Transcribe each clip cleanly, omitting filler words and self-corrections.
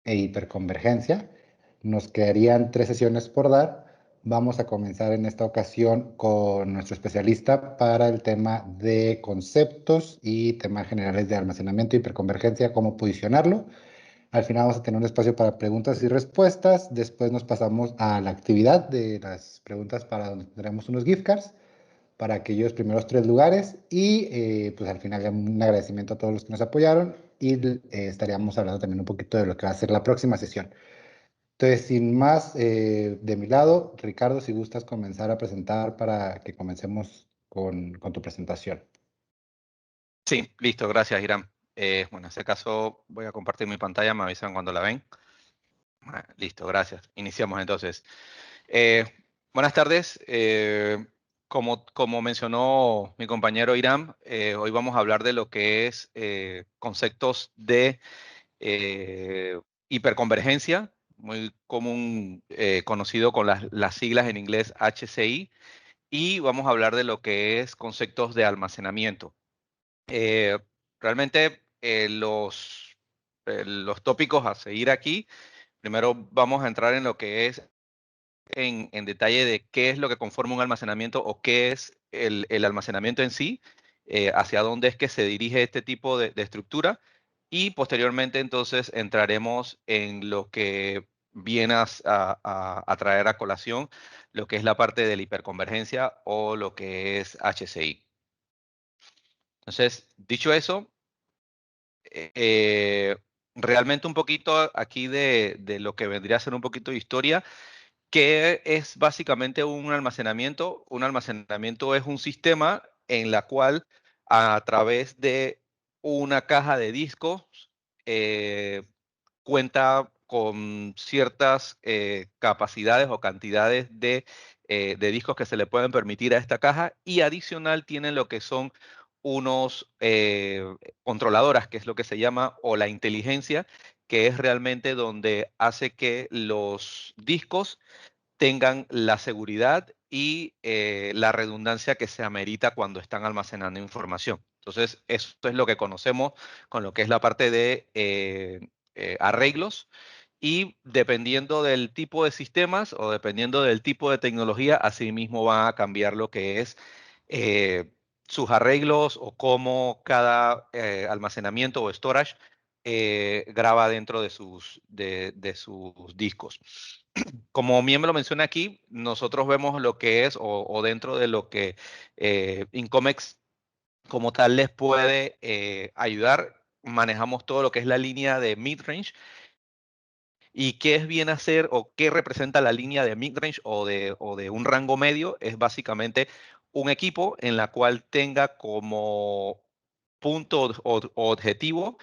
e hiperconvergencia. Nos quedarían 3 sesiones por dar. Vamos a comenzar en esta ocasión con nuestro especialista para el tema de conceptos y temas generales de almacenamiento y hiperconvergencia, cómo posicionarlo. Al final vamos a tener un espacio para preguntas y respuestas. Después nos pasamos a la actividad de las preguntas para donde tendremos unos gift cards para aquellos primeros 3 lugares y pues al final un agradecimiento a todos los que nos apoyaron y estaríamos hablando también un poquito de lo que va a ser la próxima sesión. Entonces, sin más de mi lado, Ricardo, si gustas comenzar a presentar para que comencemos con tu presentación. Sí, listo, gracias, Irán. Bueno, en este caso voy a compartir mi pantalla, me avisan cuando la ven. Listo, gracias. Iniciamos entonces. Buenas tardes. Como mencionó mi compañero Irán, hoy vamos a hablar de lo que es conceptos de hiperconvergencia, muy común, conocido con las siglas en inglés HCI, y vamos a hablar de lo que es conceptos de almacenamiento. Realmente los tópicos a seguir aquí, primero vamos a entrar en lo que es en detalle de qué es lo que conforma un almacenamiento o qué es el almacenamiento en sí, hacia dónde es que se dirige este tipo de estructura, y posteriormente entonces entraremos en lo que viene a traer a colación lo que es la parte de la hiperconvergencia o lo que es HCI. Entonces, dicho eso, eh, realmente un poquito aquí de lo que vendría a ser un poquito de historia. ¿Qué es básicamente un almacenamiento? Un almacenamiento es un sistema en la cual a través de una caja de discos eh, cuenta con ciertas capacidades o cantidades de discos que se le pueden permitir a esta caja, y adicional tienen lo que son unos controladoras, que es lo que se llama, o la inteligencia, que es realmente donde hace que los discos tengan la seguridad y la redundancia que se amerita cuando están almacenando información. Entonces, esto es lo que conocemos con lo que es la parte de arreglos, y dependiendo del tipo de sistemas o dependiendo del tipo de tecnología, asimismo va a cambiar lo que es eh, sus arreglos o cómo cada almacenamiento o storage graba dentro de sus discos. Como bien me lo menciona aquí, nosotros vemos lo que es o dentro de lo que Incomex como tal les puede ayudar. Manejamos todo lo que es la línea de midrange. ¿Y qué es bien hacer o qué representa la línea de midrange o de un rango medio? Es básicamente un equipo en la cual tenga como punto o objetivo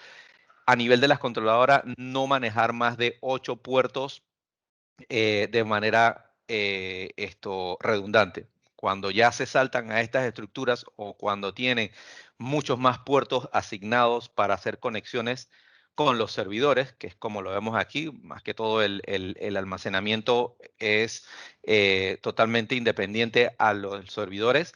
a nivel de las controladoras no manejar más de 8 puertos de manera redundante. Cuando ya se saltan a estas estructuras o cuando tienen muchos más puertos asignados para hacer conexiones con los servidores, que es como lo vemos aquí, más que todo el almacenamiento es totalmente independiente a los servidores,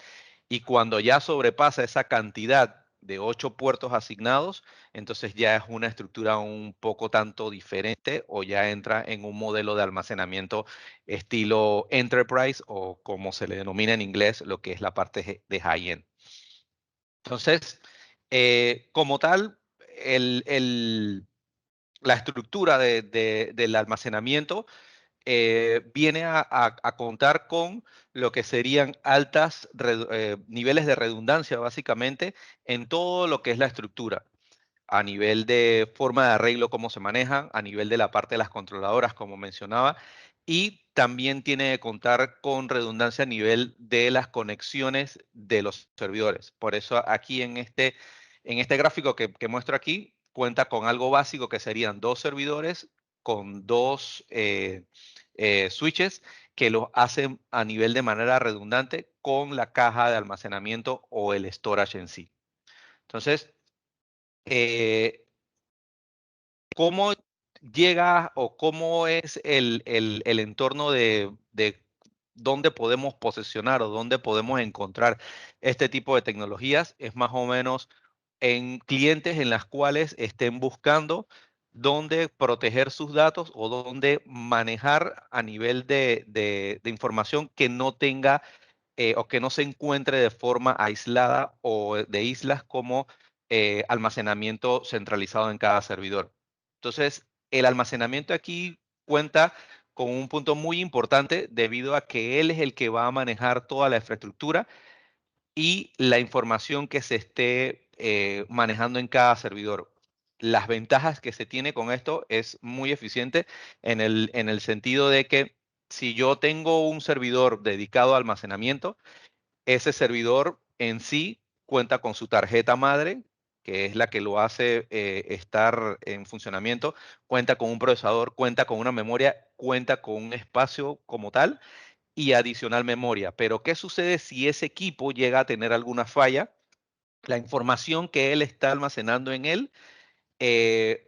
y cuando ya sobrepasa esa cantidad de 8 puertos asignados, entonces ya es una estructura un poco tanto diferente o ya entra en un modelo de almacenamiento estilo enterprise, o como se le denomina en inglés, lo que es la parte de high-end. Entonces, como tal, la estructura del almacenamiento viene a contar con lo que serían altas niveles de redundancia, básicamente, en todo lo que es la estructura a nivel de forma de arreglo, cómo se manejan, a nivel de la parte de las controladoras, como mencionaba, y también tiene que contar con redundancia a nivel de las conexiones de los servidores. Por eso aquí en este gráfico que muestro aquí, cuenta con algo básico que serían 2 servidores con 2 switches que los hacen a nivel de manera redundante con la caja de almacenamiento o el storage en sí. Entonces, eh, ¿cómo llega o cómo es el entorno de dónde podemos posesionar o dónde podemos encontrar este tipo de tecnologías? Es más o menos en clientes en las cuales estén buscando dónde proteger sus datos o dónde manejar a nivel de información que no tenga o que no se encuentre de forma aislada o de islas como almacenamiento centralizado en cada servidor. Entonces, el almacenamiento aquí cuenta con un punto muy importante debido a que él es el que va a manejar toda la infraestructura y la información que se esté manejando en cada servidor. Las ventajas que se tiene con esto es muy eficiente en el sentido de que si yo tengo un servidor dedicado a almacenamiento, ese servidor en sí cuenta con su tarjeta madre, que es la que lo hace estar en funcionamiento, cuenta con un procesador, cuenta con una memoria, cuenta con un espacio como tal y adicional memoria. Pero ¿qué sucede si ese equipo llega a tener alguna falla? La información que él está almacenando en él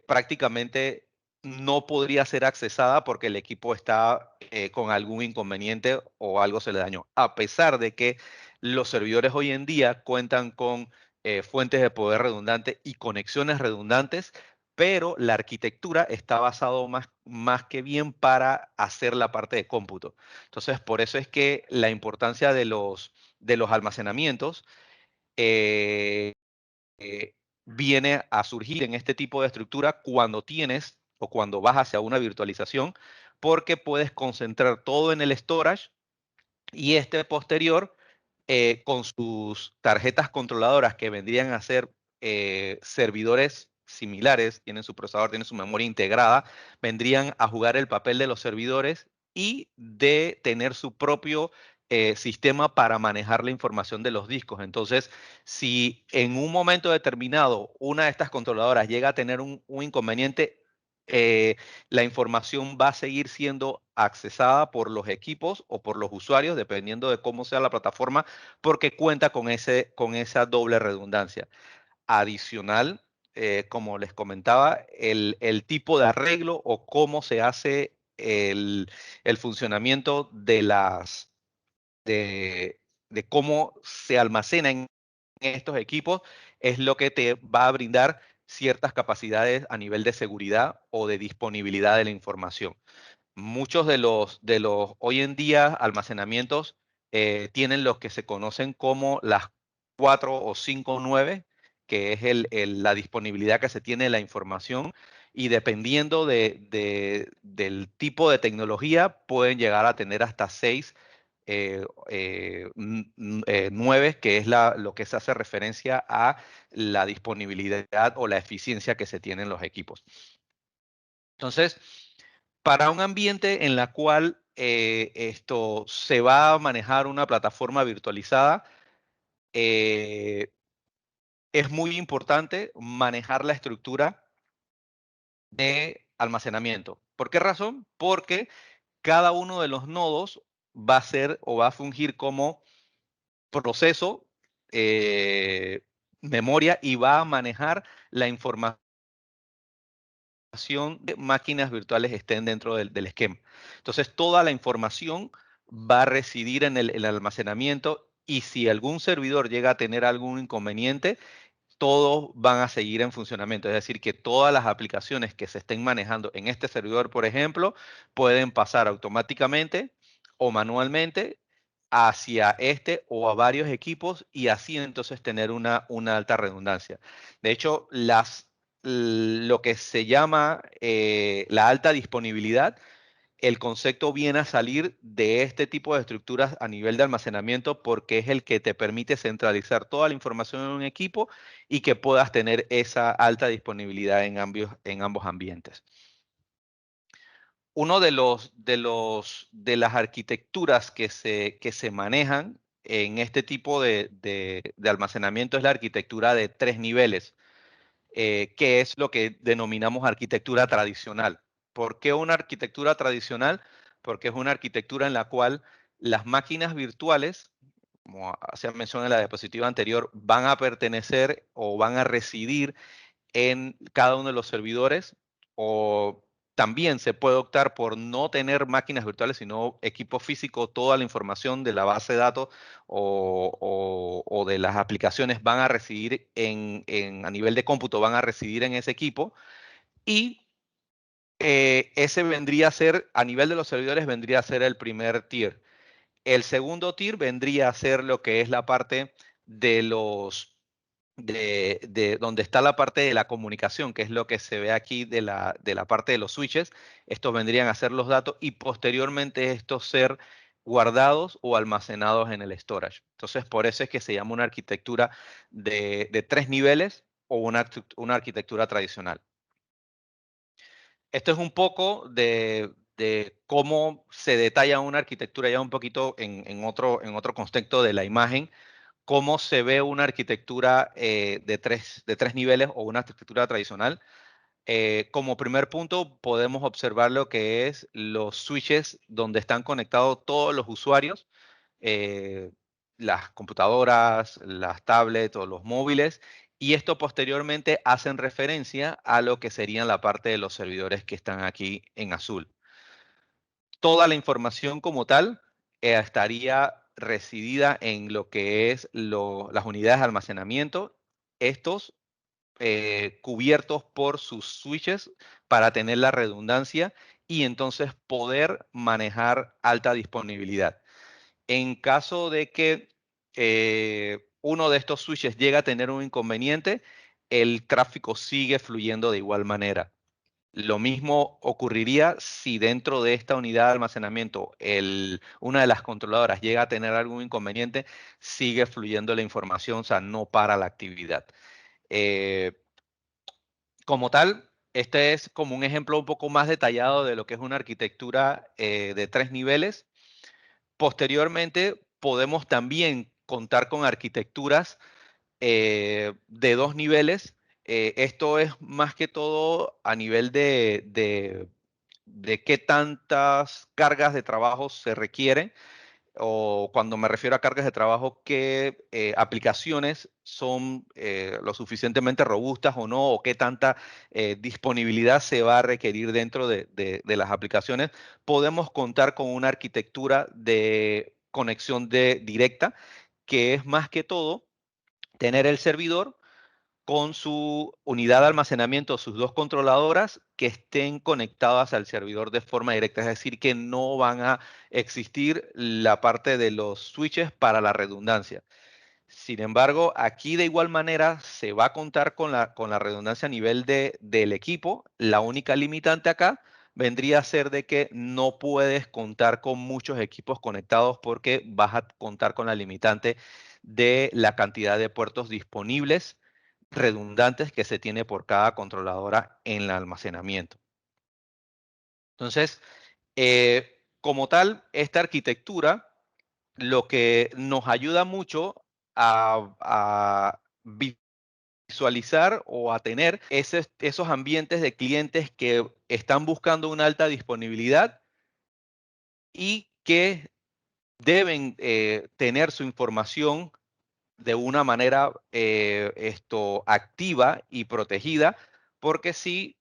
prácticamente no podría ser accesada porque el equipo está con algún inconveniente o algo se le dañó. A pesar de que los servidores hoy en día cuentan con fuentes de poder redundante y conexiones redundantes, pero la arquitectura está basado más que bien para hacer la parte de cómputo. Entonces, por eso es que la importancia de los almacenamientos eh, eh, viene a surgir en este tipo de estructura cuando tienes o cuando vas hacia una virtualización, porque puedes concentrar todo en el storage y este posterior con sus tarjetas controladoras que vendrían a ser servidores similares, tienen su procesador, tienen su memoria integrada, vendrían a jugar el papel de los servidores y de tener su propio sistema para manejar la información de los discos. Entonces, si en un momento determinado una de estas controladoras llega a tener un inconveniente, eh, la información va a seguir siendo accesada por los equipos o por los usuarios, dependiendo de cómo sea la plataforma, porque cuenta con esa doble redundancia. Adicional, como les comentaba, el tipo de arreglo o cómo se hace el funcionamiento de cómo se almacenan estos equipos es lo que te va a brindar ciertas capacidades a nivel de seguridad o de disponibilidad de la información. Muchos de los hoy en día almacenamientos tienen los que se conocen como las 4 o 5 9, que es la disponibilidad que se tiene de la información y dependiendo del tipo de tecnología pueden llegar a tener hasta 6 9, que es lo que se hace referencia a la disponibilidad o la eficiencia que se tiene en los equipos. Entonces, para un ambiente en la cual esto se va a manejar una plataforma virtualizada, eh, es muy importante manejar la estructura de almacenamiento. ¿Por qué razón? Porque cada uno de los nodos va a ser o va a fungir como proceso, memoria y va a manejar la información de máquinas virtuales estén dentro del esquema. Entonces, toda la información va a residir en el almacenamiento y si algún servidor llega a tener algún inconveniente, todos van a seguir en funcionamiento. Es decir, que todas las aplicaciones que se estén manejando en este servidor, por ejemplo, pueden pasar automáticamente o manualmente hacia este o a varios equipos y así entonces tener una alta redundancia. De hecho, lo que se llama la alta disponibilidad, el concepto viene a salir de este tipo de estructuras a nivel de almacenamiento porque es el que te permite centralizar toda la información en un equipo y que puedas tener esa alta disponibilidad en ambos ambientes. Uno de las arquitecturas que se manejan en este tipo de almacenamiento es la arquitectura de 3 niveles, que es lo que denominamos arquitectura tradicional. ¿Por qué una arquitectura tradicional? Porque es una arquitectura en la cual las máquinas virtuales, como hacía mención en la diapositiva anterior, van a pertenecer o van a residir en cada uno de los servidores o también se puede optar por no tener máquinas virtuales, sino equipo físico, toda la información de la base de datos o de las aplicaciones van a residir a nivel de cómputo, van a residir en ese equipo y ese vendría a ser, a nivel de los servidores, vendría a ser el primer tier. El segundo tier vendría a ser lo que es la parte de los, de donde está la parte de la comunicación, que es lo que se ve aquí de la parte de los switches. Estos vendrían a ser los datos y posteriormente estos ser guardados o almacenados en el storage. Entonces, por eso es que se llama una arquitectura de tres niveles o una arquitectura tradicional. Esto es un poco de cómo se detalla una arquitectura ya un poquito en otro contexto de la imagen, cómo se ve una arquitectura de tres niveles o una arquitectura tradicional. Como primer punto, podemos observar lo que es los switches donde están conectados todos los usuarios, eh, las computadoras, las tablets o los móviles, y esto posteriormente hacen referencia a lo que serían la parte de los servidores que están aquí en azul. Toda la información como tal estaría residida en lo que es las unidades de almacenamiento. Estos cubiertos por sus switches para tener la redundancia y entonces poder manejar alta disponibilidad. En caso de que uno de estos switches llegue a tener un inconveniente, el tráfico sigue fluyendo de igual manera. Lo mismo ocurriría si dentro de esta unidad de almacenamiento una de las controladoras llega a tener algún inconveniente, sigue fluyendo la información, o sea, no para la actividad. Eh, Como tal, este es como un ejemplo un poco más detallado de lo que es una arquitectura de tres niveles. Posteriormente, podemos también contar con arquitecturas de dos niveles. Esto es más que todo a nivel de qué tantas cargas de trabajo se requieren, o cuando me refiero a cargas de trabajo, qué aplicaciones son lo suficientemente robustas o no, o qué tanta disponibilidad se va a requerir dentro de las aplicaciones. Podemos contar con una arquitectura de conexión directa, que es más que todo tener el servidor con su unidad de almacenamiento, sus dos controladoras que estén conectadas al servidor de forma directa, es decir, que no van a existir la parte de los switches para la redundancia. Sin embargo, aquí de igual manera se va a contar con la redundancia a nivel del equipo. La única limitante acá vendría a ser de que no puedes contar con muchos equipos conectados porque vas a contar con la limitante de la cantidad de puertos disponibles redundantes que se tiene por cada controladora en el almacenamiento. Entonces, como tal, esta arquitectura lo que nos ayuda mucho a visualizar o a tener esos ambientes de clientes que están buscando una alta disponibilidad y que deben tener su información de una manera activa y protegida, porque si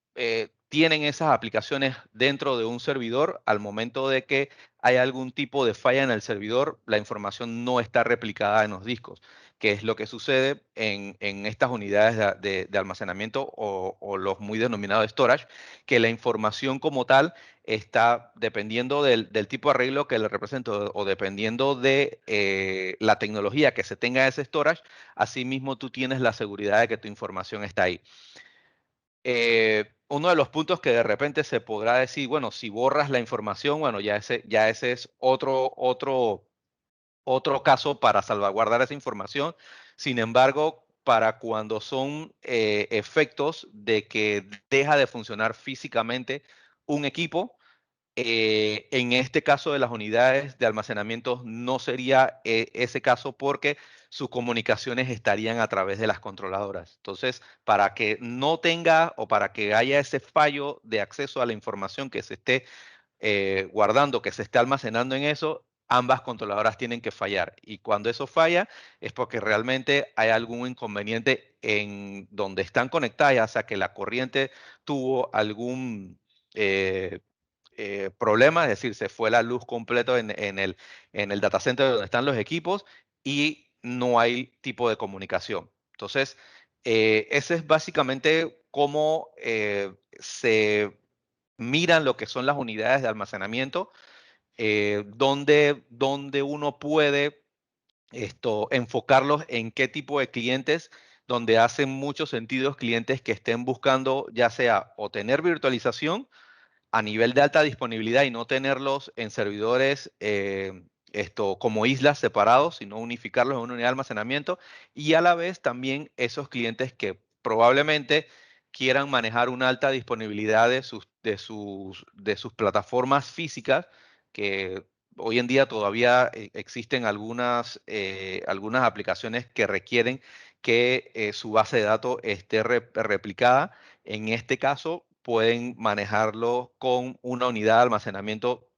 tienen esas aplicaciones dentro de un servidor, al momento de que hay algún tipo de falla en el servidor, la información no está replicada en los discos, que es lo que sucede en estas unidades de almacenamiento o los muy denominados storage, que la información como tal está dependiendo del tipo de arreglo que le represento o dependiendo de la tecnología que se tenga ese storage, asimismo tú tienes la seguridad de que tu información está ahí. Uno de los puntos que de repente se podrá decir, bueno, si borras la información, bueno, ya ese es otro caso para salvaguardar esa información. Sin embargo, para cuando son efectos de que deja de funcionar físicamente un equipo, en este caso de las unidades de almacenamiento no sería ese caso porque sus comunicaciones estarían a través de las controladoras. Entonces, para que no tenga o para que haya ese fallo de acceso a la información que se esté guardando, que se esté almacenando en eso, ambas controladoras tienen que fallar. Y cuando eso falla es porque realmente hay algún inconveniente en donde están conectadas, ya sea que la corriente tuvo algún problema, es decir, se fue la luz completo en el data center donde están los equipos y no hay tipo de comunicación. Entonces, ese es básicamente cómo se miran lo que son las unidades de almacenamiento, donde uno puede enfocarlos en qué tipo de clientes, donde hacen mucho sentido clientes que estén buscando ya sea o tener virtualización a nivel de alta disponibilidad y no tenerlos en servidores como islas separados, sino unificarlos en una unidad de almacenamiento, y a la vez también esos clientes que probablemente quieran manejar una alta disponibilidad de sus plataformas físicas, que hoy en día todavía existen algunas aplicaciones que requieren que su base de datos esté replicada. En este caso, pueden manejarlo con una unidad de almacenamiento,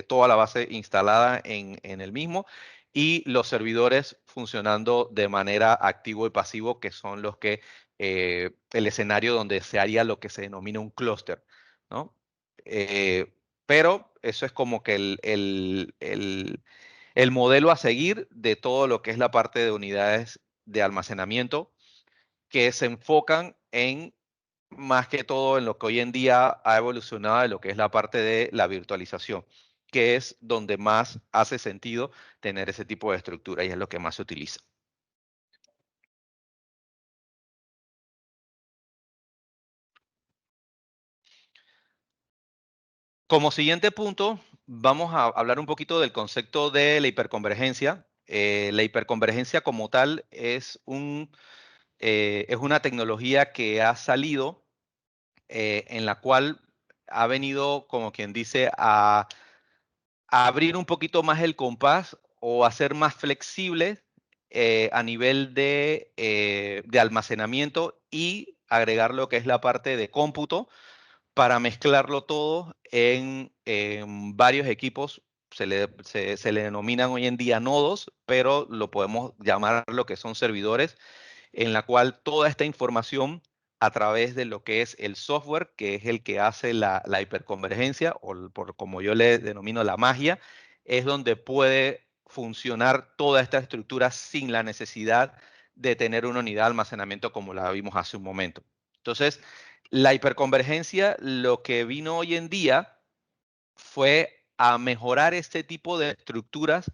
toda la base instalada en el mismo, y los servidores funcionando de manera activo y pasivo, que son el escenario donde se haría lo que se denomina un clúster, ¿no? Pero eso es como que el modelo a seguir de todo lo que es la parte de unidades de almacenamiento, que se enfocan en más que todo en lo que hoy en día ha evolucionado de lo que es la parte de la virtualización, que es donde más hace sentido tener ese tipo de estructura y es lo que más se utiliza. Como siguiente punto, vamos a hablar un poquito del concepto de la hiperconvergencia. La hiperconvergencia como tal es una tecnología que ha salido, en la cual ha venido, como quien dice, a abrir un poquito más el compás o hacer más flexible a nivel de almacenamiento, y agregar lo que es la parte de cómputo para mezclarlo todo en varios equipos. Se le denominan hoy en día nodos, pero lo podemos llamar lo que son servidores, en la cual toda esta información, a través de lo que es el software, que es el que hace la hiperconvergencia, o por como yo le denomino la magia, es donde puede funcionar toda esta estructura sin la necesidad de tener una unidad de almacenamiento como la vimos hace un momento. Entonces, la hiperconvergencia lo que vino hoy en día fue a mejorar este tipo de estructuras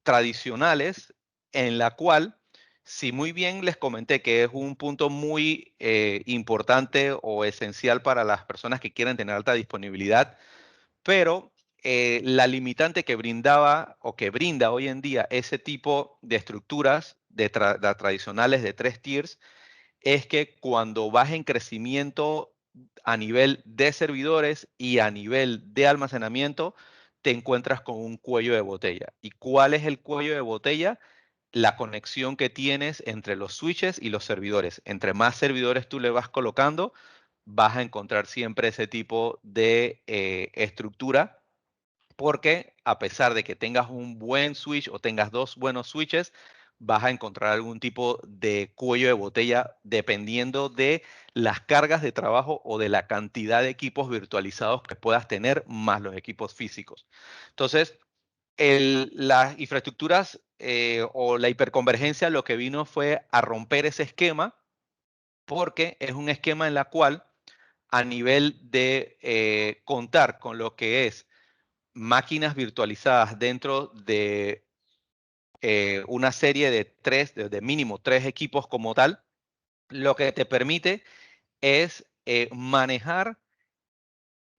tradicionales, en la cual, si muy bien les comenté que es un punto muy importante o esencial para las personas que quieren tener alta disponibilidad, pero la limitante que brindaba o que brinda hoy en día ese tipo de estructuras de tradicionales de 3 tiers, es que cuando vas en crecimiento a nivel de servidores y a nivel de almacenamiento, te encuentras con un cuello de botella. ¿Y cuál es el cuello de botella? La conexión que tienes entre los switches y los servidores. Entre más servidores tú le vas colocando, vas a encontrar siempre ese tipo de estructura, porque a pesar de que tengas un buen switch o tengas dos buenos switches, vas a encontrar algún tipo de cuello de botella dependiendo de las cargas de trabajo o de la cantidad de equipos virtualizados que puedas tener, más los equipos físicos. Entonces, las infraestructuras o la hiperconvergencia lo que vino fue a romper ese esquema, porque es un esquema en la cual, a nivel de contar con lo que es máquinas virtualizadas dentro de una serie de mínimo 3 equipos como tal, lo que te permite es manejar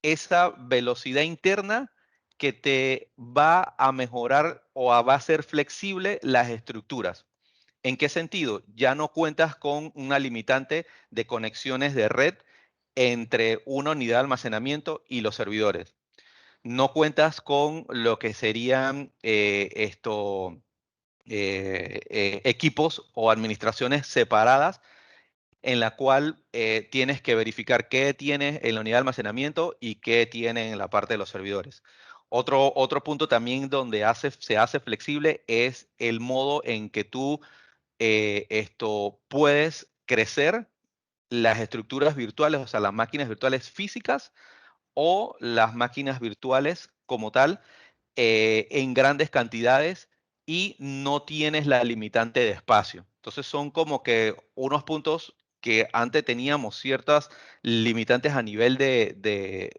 esa velocidad interna que te va a mejorar o va a hacer flexible las estructuras. ¿En qué sentido? Ya no cuentas con una limitante de conexiones de red entre una unidad de almacenamiento y los servidores. No cuentas con lo que serían equipos o administraciones separadas, en la cual tienes que verificar qué tienes en la unidad de almacenamiento y qué tiene en la parte de los servidores. Otro punto también donde se hace flexible es el modo en que tú puedes crecer las estructuras virtuales, o sea, las máquinas virtuales físicas o las máquinas virtuales como tal, en grandes cantidades, y no tienes la limitante de espacio. Entonces son como que unos puntos que antes teníamos ciertas limitantes a nivel de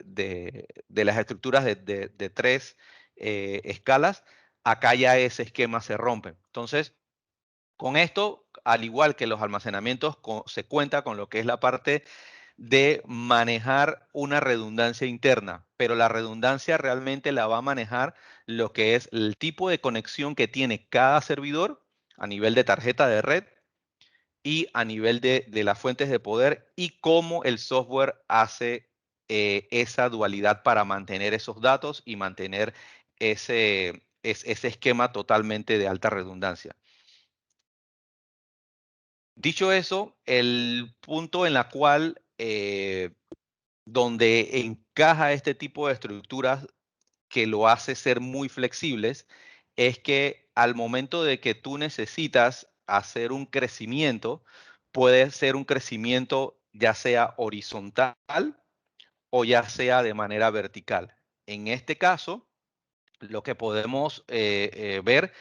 las estructuras de tres escalas, acá ya ese esquema se rompe. Entonces, con esto, al igual que los almacenamientos, se cuenta con lo que es la parte de manejar una redundancia interna, pero la redundancia realmente la va a manejar lo que es el tipo de conexión que tiene cada servidor a nivel de tarjeta de red y a nivel de las fuentes de poder y cómo el software hace esa dualidad para mantener esos datos y mantener ese esquema totalmente de alta redundancia. Dicho eso, el punto en la cual donde encaja este tipo de estructuras que lo hace ser muy flexibles es que al momento de que tú necesitas hacer un crecimiento, puede ser un crecimiento ya sea horizontal o ya sea de manera vertical. En este caso, lo que podemos ver,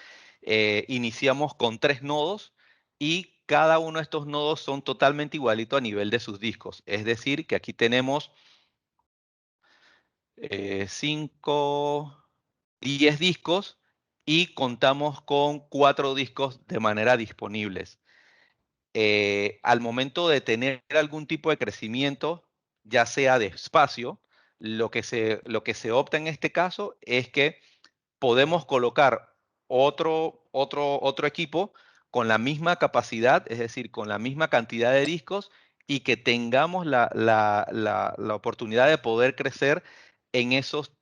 iniciamos con 3 nodos y cada uno de estos nodos son totalmente igualitos a nivel de sus discos. Es decir, que aquí tenemos 5, 10 discos y contamos con 4 discos de manera disponibles. Al momento de tener algún tipo de crecimiento, ya sea de espacio, lo que se opta en este caso es que podemos colocar otro equipo con la misma capacidad, es decir, con la misma cantidad de discos y que tengamos la oportunidad de poder crecer en esos,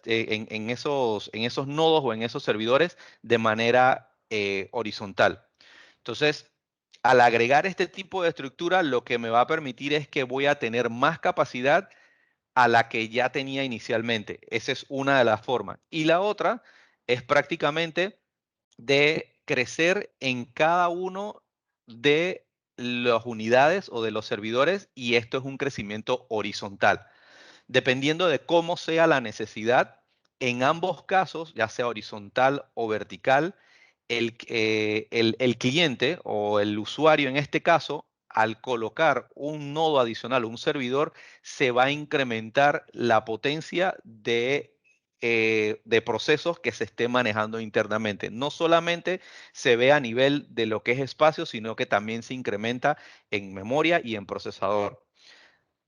en esos nodos o en esos servidores de manera horizontal. Entonces, al agregar este tipo de estructura, lo que me va a permitir es que voy a tener más capacidad a la que ya tenía inicialmente. Esa es una de las formas. Y la otra es prácticamente de crecer en cada uno de las unidades o de los servidores y esto es un crecimiento horizontal. Dependiendo de cómo sea la necesidad, en ambos casos, ya sea horizontal o vertical, el cliente o el usuario en este caso, al colocar un nodo adicional o un servidor, se va a incrementar la potencia de procesos que se esté manejando internamente. No solamente se ve a nivel de lo que es espacio, sino que también se incrementa en memoria y en procesador.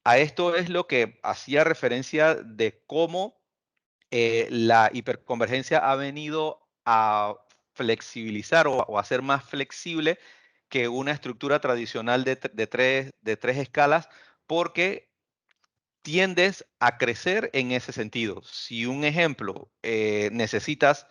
A esto es lo que hacía referencia de cómo la hiperconvergencia ha venido a flexibilizar o a hacer más flexible que una estructura tradicional de tres escalas, porque tiendes a crecer en ese sentido. Si un ejemplo necesitas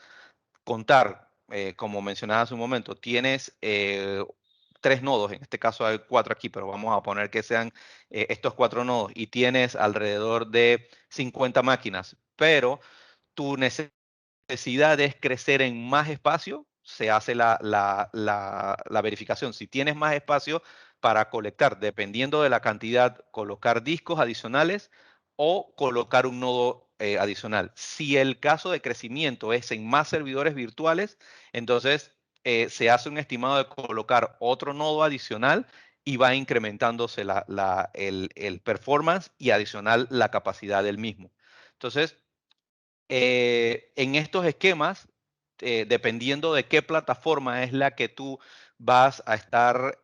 contar, como mencionaba hace un momento, tienes 3 nodos, en este caso hay 4 aquí, pero vamos a poner que sean estos 4 nodos y tienes alrededor de 50 máquinas, pero tu necesidad es crecer en más espacio, se hace la verificación. Si tienes más espacio para colectar, dependiendo de la cantidad, colocar discos adicionales o colocar un nodo adicional. Si el caso de crecimiento es en más servidores virtuales, entonces se hace un estimado de colocar otro nodo adicional y va incrementándose el performance y adicional la capacidad del mismo. Entonces, en estos esquemas, dependiendo de qué plataforma es la que tú vas a estar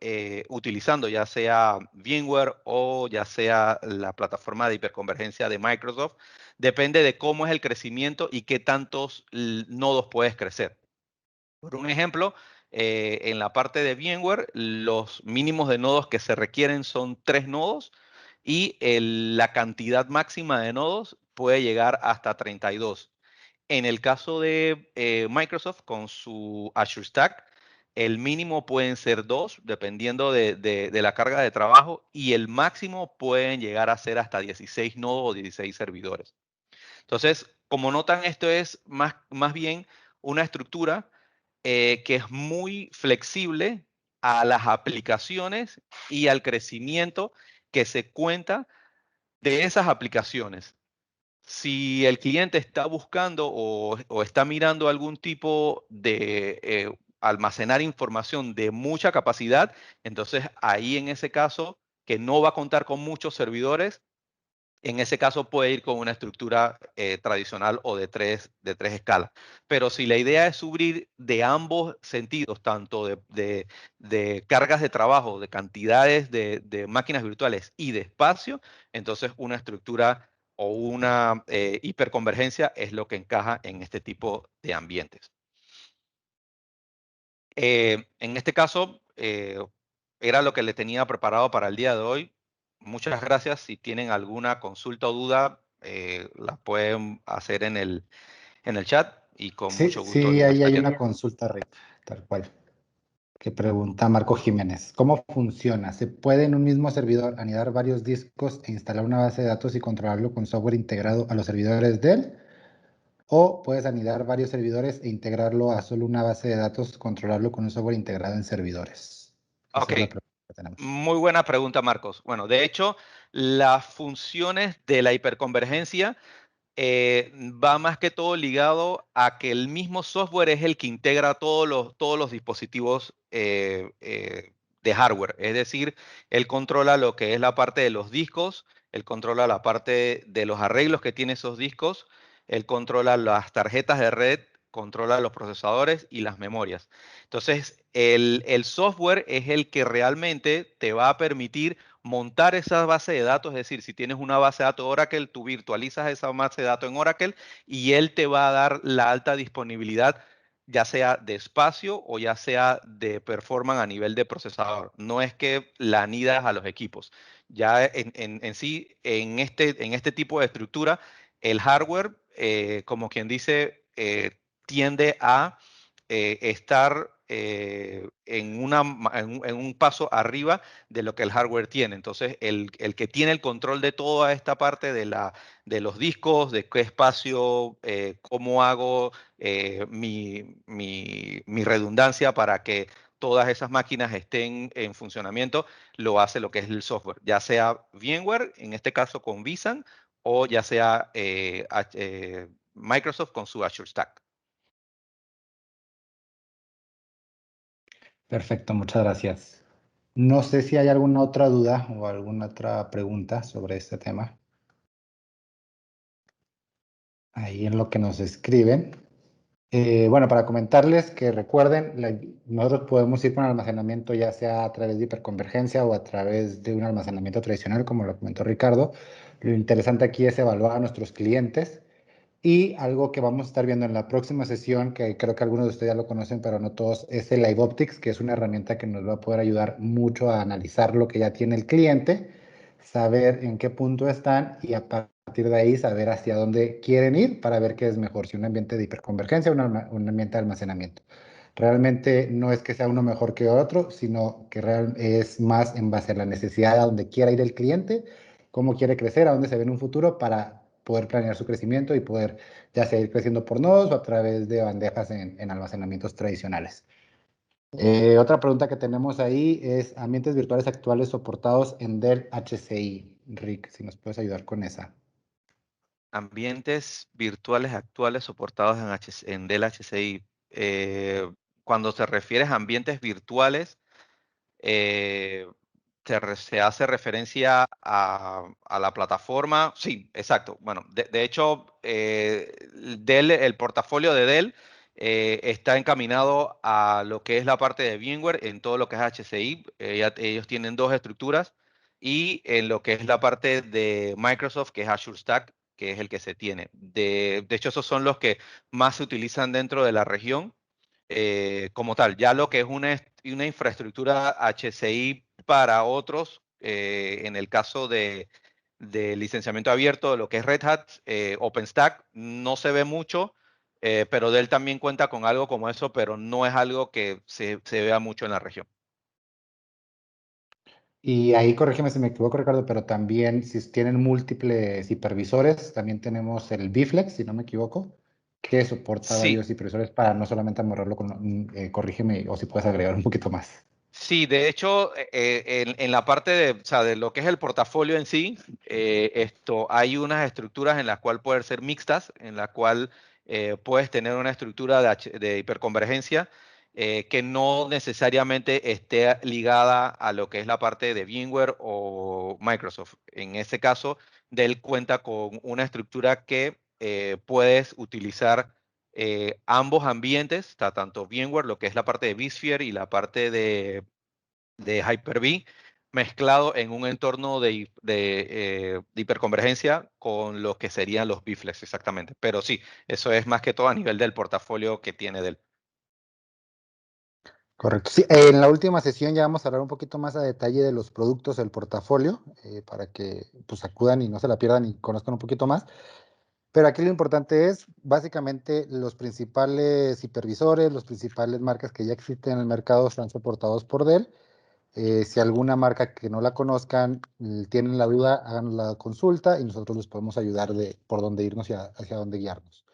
utilizando, ya sea VMware o ya sea la plataforma de hiperconvergencia de Microsoft, depende de cómo es el crecimiento y qué tantos nodos puedes crecer. Por un ejemplo, en la parte de VMware, los mínimos de nodos que se requieren son 3 nodos y la cantidad máxima de nodos puede llegar hasta 32. En el caso de Microsoft, con su Azure Stack, el mínimo pueden ser 2, dependiendo de la carga de trabajo, y el máximo pueden llegar a ser hasta 16 nodos o 16 servidores. Entonces, como notan, esto es más bien una estructura que es muy flexible a las aplicaciones y al crecimiento que se cuenta de esas aplicaciones. Si el cliente está buscando o está mirando algún tipo de almacenar información de mucha capacidad, entonces ahí en ese caso, que no va a contar con muchos servidores, en ese caso puede ir con una estructura tradicional o de tres escalas. Pero si la idea es subir de ambos sentidos, tanto de cargas de trabajo, de cantidades de máquinas virtuales y de espacio, entonces una estructura o una hiperconvergencia es lo que encaja en este tipo de ambientes. En este caso, era lo que le tenía preparado para el día de hoy. Muchas gracias. Si tienen alguna consulta o duda, la pueden hacer en el chat y con Sí, mucho gusto sí, les ahí hay atiendo. una consulta, Rick, tal cual, que pregunta Marco Jiménez. ¿Cómo funciona? ¿Se puede en un mismo servidor anidar varios discos e instalar una base de datos y controlarlo con software integrado a los servidores de él? ¿O puedes anidar varios servidores e integrarlo a solo una base de datos, controlarlo con un software integrado en servidores? Esa Ok, es la pregunta que tenemos. muy buena pregunta, Marcos. Bueno, de hecho, las funciones de la hiperconvergencia va más que todo ligado a que el mismo software es el que integra todos los dispositivos de hardware. Es decir, él controla lo que es la parte de los discos, él controla la parte de los arreglos que tiene esos discos, él controla las tarjetas de red, controla los procesadores y las memorias. Entonces, el software es el que realmente te va a permitir montar esa base de datos, es decir, si tienes una base de datos Oracle, tú virtualizas esa base de datos en Oracle y él te va a dar la alta disponibilidad, ya sea de espacio o ya sea de performance a nivel de procesador. No es que la anidas a los equipos. Ya en sí, en este tipo de estructura, el hardware, como quien dice, tiende a estar en un paso arriba de lo que el hardware tiene. Entonces, el que tiene el control de toda esta parte de los discos, de qué espacio, cómo hago mi redundancia para que todas esas máquinas estén en funcionamiento, lo hace lo que es el software, ya sea VMware, en este caso con vSAN, o ya sea Microsoft con su Azure Stack. Perfecto, muchas gracias. No sé si hay alguna otra duda o alguna otra pregunta sobre este tema. Ahí en lo que nos escriben. Bueno, para comentarles que recuerden, nosotros podemos ir con almacenamiento ya sea a través de hiperconvergencia o a través de un almacenamiento tradicional, como lo comentó Ricardo. Lo interesante aquí es evaluar a nuestros clientes. Y algo que vamos a estar viendo en la próxima sesión, que creo que algunos de ustedes ya lo conocen, pero no todos, es el Live Optics, que es una herramienta que nos va a poder ayudar mucho a analizar lo que ya tiene el cliente, saber en qué punto están y a partir de ahí saber hacia dónde quieren ir para ver qué es mejor, si un ambiente de hiperconvergencia o un ambiente de almacenamiento. Realmente no es que sea uno mejor que otro, sino que es más en base a la necesidad a donde quiera ir el cliente, cómo quiere crecer, a dónde se ve en un futuro para poder planear su crecimiento y poder ya sea ir creciendo por nodos o a través de bandejas en almacenamientos tradicionales. Otra pregunta que tenemos ahí es ambientes virtuales actuales soportados en Dell HCI. Rick, si nos puedes ayudar con esa. Ambientes virtuales actuales soportados en Dell HCI. Cuando te refieres a ambientes virtuales, eh, se hace referencia a la plataforma. Sí, exacto. Bueno, de hecho, el portafolio de Dell está encaminado a lo que es la parte de VMware en todo lo que es HCI. Ellos tienen dos estructuras y en lo que es la parte de Microsoft, que es Azure Stack, que es el que se tiene. De hecho, esos son los que más se utilizan dentro de la región como tal. Ya lo que es una infraestructura HCI para otros, en el caso de licenciamiento abierto, lo que es Red Hat, OpenStack, no se ve mucho, pero Dell también cuenta con algo como eso, pero no es algo que se vea mucho en la región. Y ahí corrígeme si me equivoco, Ricardo, pero también si tienen múltiples hipervisores, también tenemos el bFlex, si no me equivoco, que soporta Sí, varios hipervisores para no solamente amarrarlo con, corrígeme o si puedes agregar un poquito más. sí, de hecho, en la parte o sea, de lo que es el portafolio en sí, hay unas estructuras en las cuales pueden ser mixtas, en la cual puedes tener una estructura de hiperconvergencia que no necesariamente esté ligada a lo que es la parte de VMware o Microsoft. En este caso, Dell cuenta con una estructura que puedes utilizar ambos ambientes, está tanto VMware, lo que es la parte de vSphere y la parte de Hyper-V, mezclado en un entorno de hiperconvergencia con lo que serían los biflex exactamente. Pero sí, eso es más que todo a nivel del portafolio que tiene Dell. Correcto. Sí, en la última sesión ya vamos a hablar un poquito más a detalle de los productos del portafolio, para que pues acudan y no se la pierdan y conozcan un poquito más. Pero aquí lo importante es básicamente los principales hipervisores, los principales marcas que ya existen en el mercado están soportados por Dell. Si alguna marca que no la conozcan, tienen la duda, hagan la consulta y nosotros les podemos ayudar de por dónde irnos y hacia dónde guiarnos.